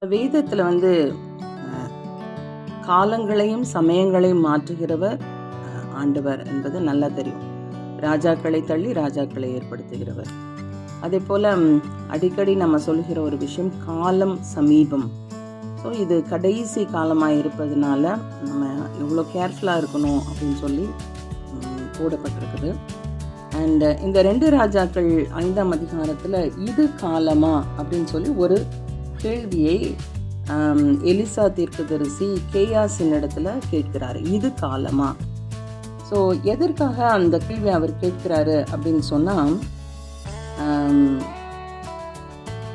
வேதத்துல அஹ், காலங்களையும் சமயங்களையும் மாற்றுகிறவர் ஆண்டவர் என்பது நல்லா தெரியும். ராஜாக்களை தள்ளி ராஜாக்களை ஏற்படுத்துகிறவர். அதே போல அடிக்கடி நம்ம சொல்லுகிற ஒரு விஷயம் காலம் சமீபம். ஸோ இது கடைசி காலமாக இருப்பதுனால நம்ம எவ்வளோ கேர்ஃபுல்லாக இருக்கணும் அப்படின்னு சொல்லி போடப்பட்டிருக்குது. அண்ட் இந்த 2 ராஜாக்கள் 5ஆம் அதிகாரத்தில் இது காலமா அப்படின்னு சொல்லி ஒரு கேள்வியை எலிசா தீர்க்கதரிசி கேயாசின் இடத்துல கேட்கிறாரு. இது காலமா? ஸோ எதற்காக அந்த கேள்வி அவர் கேட்கிறாரு அப்படின்னு சொன்னால்,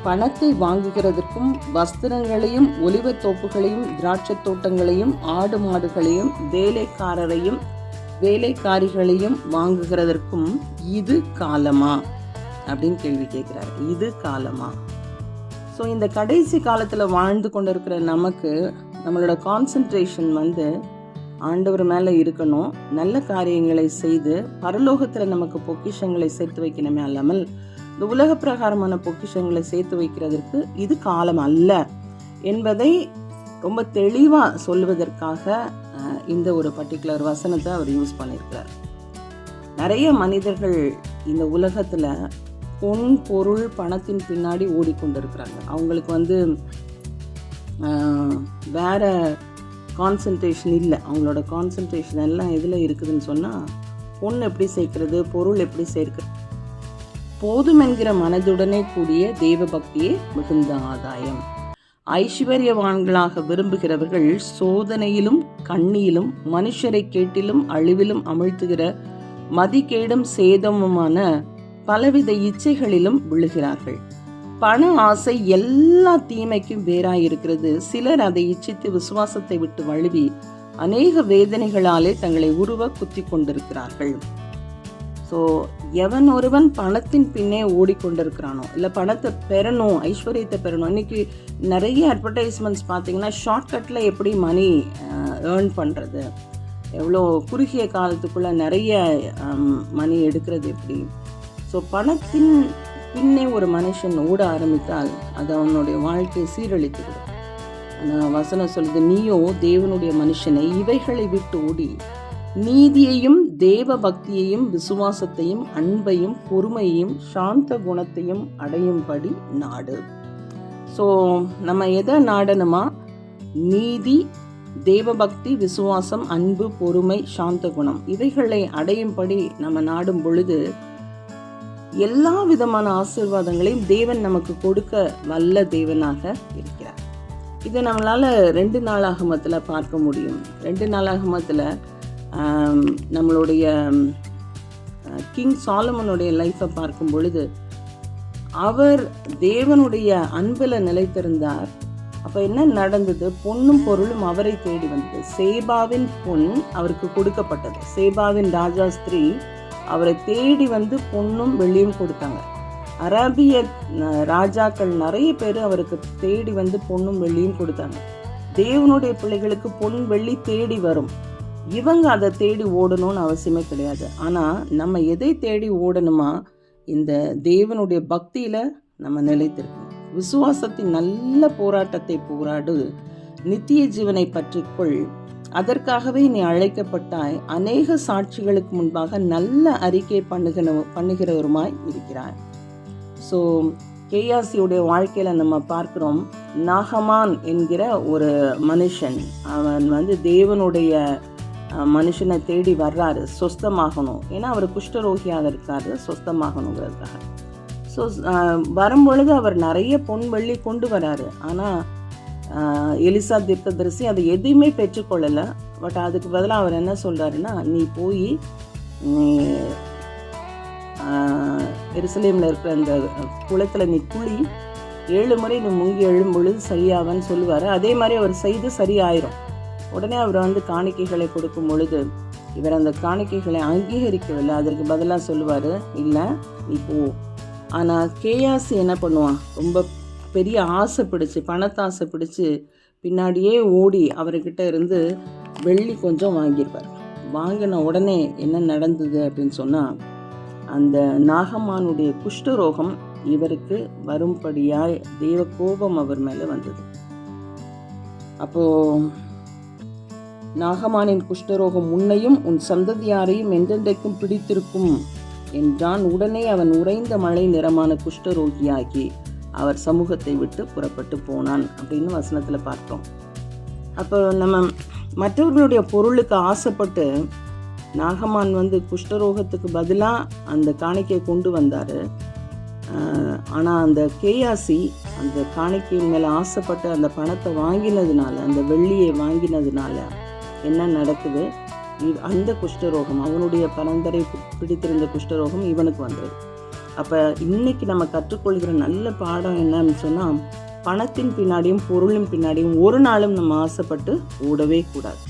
பணத்தை வாங்குகிறதற்கும் வஸ்திரங்களையும் ஒலிவத் தோப்புகளையும் திராட்சை தோட்டங்களையும் ஆடு மாடுகளையும் வேலைக்காரிகளையும் வாங்குகிறதற்கும் இது காலமா அப்படின்னு கேள்வி கேட்கிறாரு. இது காலமா? ஸோ இந்த கடைசி காலத்தில் வாழ்ந்து கொண்டு இருக்கிற நமக்கு நம்மளோட கான்சன்ட்ரேஷன் ஆண்டவர் மேலே இருக்கணும். நல்ல காரியங்களை செய்து பரலோகத்தில் நமக்கு பொக்கிஷங்களை சேர்த்து வைக்கணுமே அல்லாமல் இந்த உலக பிரகாரமான பொக்கிஷங்களை சேர்த்து வைக்கிறதுக்கு இது காலம் அல்ல என்பதை ரொம்ப தெளிவாக சொல்லுவதற்காக இந்த ஒரு பர்டிகுலர் வசனத்தை அவர் யூஸ் பண்ணியிருக்கிறார். நிறைய மனிதர்கள் இந்த உலகத்தில் பொன் பொருள் பணத்தின் பின்னாடி ஓடிக்கொண்டிருக்கிறாங்க. அவங்களுக்கு வேற கான்சன்ட்ரேஷன் இல்லை. அவங்களோட கான்சன்ட்ரேஷன் எல்லாம் எதில் இருக்குதுன்னு சொன்னால், பொன் எப்படி சேர்க்கிறது, பொருள் எப்படி சேர்க்கிறது. போதும் என்கிற மனதுடனே கூடிய தெய்வ பக்தியே மிகுந்த ஆதாயம். ஐஸ்வர்யவான்களாக விரும்புகிறவர்கள் சோதனையிலும் கண்ணியிலும் மனுஷரை கேட்டிலும் அழிவிலும் அமிழ்த்துகிற மதிகேடும் சேதமுமான பலவித இச்சைகளிலும் விழுகிறார்கள். பண ஆசை எல்லா தீமைக்கும் வேறாயிருக்கிறது. சிலர் அதை இச்சித்து விசுவாசத்தை விட்டு வழுவி அநேக வேதனைகளாலே தங்களை உருவ குத்தி கொண்டிருக்கிறார்கள். ஸோ எவன் ஒருவன் பணத்தின் பின்னே ஓடிக்கொண்டிருக்கிறானோ, இல்லை பணத்தை பெறணும், ஐஸ்வர்யத்தை பெறணும். இன்னைக்கு நிறைய அட்வர்டைஸ்மெண்ட்ஸ் பார்த்தீங்கன்னா, ஷார்ட்கட்டில் எப்படி மணி ஏர்ன் பண்ணுறது, எவ்வளோ குறுகிய காலத்துக்குள்ளே நிறைய மணி எடுக்கிறது எப்படி. ஸோ பணத்தின் பின்னே ஒரு மனுஷன் ஓட ஆரம்பித்தால் அது அவனுடைய வாழ்க்கையை சீரழித்துவிடும். ஆனால் வசனம் சொல்லுது, நீயோ தேவனுடைய மனுஷனை இவைகளை விட்டு ஓடி நீதியையும் தேவ பக்தியையும் விசுவாசத்தையும் அன்பையும் பொறுமையையும் சாந்த குணத்தையும் அடையும்படி நாடு. ஸோ நம்ம எதை நாடணுமா? நீதி, தேவ பக்தி, விசுவாசம், அன்பு, பொறுமை, சாந்த குணம், இவைகளை அடையும்படி நம்ம நாடும் பொழுது எல்லா விதமான ஆசீர்வாதங்களையும் தேவன் நமக்கு கொடுக்க வல்ல தேவனாக இருக்கிறார். இதை நம்மளால் 2 நாளாகமத்தில் பார்க்க முடியும். 2 நாளாகமத்தில் நம்மளுடைய கிங் சாலமனுடைய லைஃப்பை பார்க்கும் பொழுது அவர் தேவனுடைய அன்பில் நிலைத்திருந்தார். அப்போ என்ன நடந்தது? பொன்னும் பொருளும் அவரை தேடி வந்தது. சேபாவின் பொன் அவருக்கு கொடுக்கப்பட்டது. சேபாவின் ராஜா ஸ்திரீ அவரை தேடி பொன்னும் வெள்ளியும் கொடுத்தாங்க. அரேபிய ராஜாக்கள் நிறைய பேர் அவருக்கு தேடி பொன்னும் வெள்ளியும் கொடுத்தாங்க. தேவனுடைய பிள்ளைகளுக்கு பொன் வெள்ளி தேடி வரும். இவங்க அதை தேடி ஓடணும்னு அவசியமே கிடையாது. ஆனால் நம்ம எதை தேடி ஓடணுமா? இந்த தேவனுடைய பக்தியில் நம்ம நிலைத்திருக்கணும். விசுவாசத்தின் நல்ல போராட்டத்தை போராடு, நித்திய ஜீவனை பற்றிக்கொள், அதற்காகவே நீ அழைக்கப்பட்டாய், அநேக சாட்சிகளுக்கு முன்பாக நல்ல அறிக்கை பண்ணுகிறவருமாய் இருக்கிறாய். ஸோ கேயாசியுடைய வாழ்க்கையில் நம்ம பார்க்குறோம், நாகமான் என்கிற ஒரு மனுஷன், அவன் தேவனுடைய மனுஷனை தேடி வர்றாரு, சொஸ்தமாகணும். ஏன்னா அவர் குஷ்டரோகியாக இருக்காரு, சொஸ்தமாகணுங்கிறதுக்காக. ஸோ வரும்பொழுது அவர் நிறைய பொன் வெள்ளி கொண்டு வராரு. ஆனால் எலிசா தீர்க்கதரிசி அதை எதையுமே பெற்றுக்கொள்ளலை. பட் அதுக்கு பதிலாக அவர் என்ன சொல்கிறாருன்னா, நீ போய் எருசலேமில் இருக்கிற அந்த குளத்தில் நீ குழி 7 முறை நீ முங்கி எழும் பொழுது சரியாவன்னு சொல்லுவார். அதே மாதிரி அவர் செய்து சரியாயிரும். உடனே அவர் காணிக்கைகளை கொடுக்கும் பொழுது இவர் அந்த காணிக்கைகளை அங்கீகரிக்கவில்லை. அதற்கு பதிலாக சொல்லுவார், இல்லை நீ போ. ஆனால் கேயாசி என்ன பண்ணுவான்? ரொம்ப பெரிய ஆசை பிடிச்சி, பணத்தாசை பிடிச்சி பின்னாடியே ஓடி அவர்கிட்ட இருந்து வெள்ளி கொஞ்சம் வாங்கியிருப்பார். வாங்கின உடனே என்ன நடந்தது அப்படின்னு சொன்னால், அந்த நாகமானுடைய குஷ்டரோகம் இவருக்கு வரும்படியாய் தேவ கோபம் அவர் மேலே வந்தது. அப்போது நாகமானின் குஷ்டரோகம் உன்னையும் உன் சந்ததியாரையும் என்றென்றைக்கும் பிடித்திருக்கும் என்றான். உடனே அவன் உறைந்த மழை நிறமான குஷ்டரோகியாகி அவர் சமூகத்தை விட்டு புறப்பட்டு போனான் அப்படின்னு வசனத்தில் பார்த்தோம். அப்போ நம்ம மற்றவர்களுடைய பொருளுக்கு ஆசைப்பட்டு நாகமான் குஷ்டரோகத்துக்கு பதிலாக அந்த காணிக்கையை கொண்டு வந்தார். ஆனால் அந்த கேயாசி அந்த காணிக்கையின் மேலே ஆசைப்பட்டு அந்த பணத்தை வாங்கினதுனால, அந்த வெள்ளியை வாங்கினதுனால என்ன நடக்குது? அந்த குஷ்டரோகம், அவனுடைய பரந்தரை பிடித்திருந்த குஷ்டரோகம் இவனுக்கு வந்தது. அப்போ இன்னைக்கு நம்ம கற்றுக்கொள்கிற நல்ல பாடம் என்னன்னு சொன்னால், பணத்தின் பின்னாடியும் பொருளின் பின்னாடியும் ஒரு நாளும் நம்ம ஆசைப்பட்டு ஓடவே கூடாது.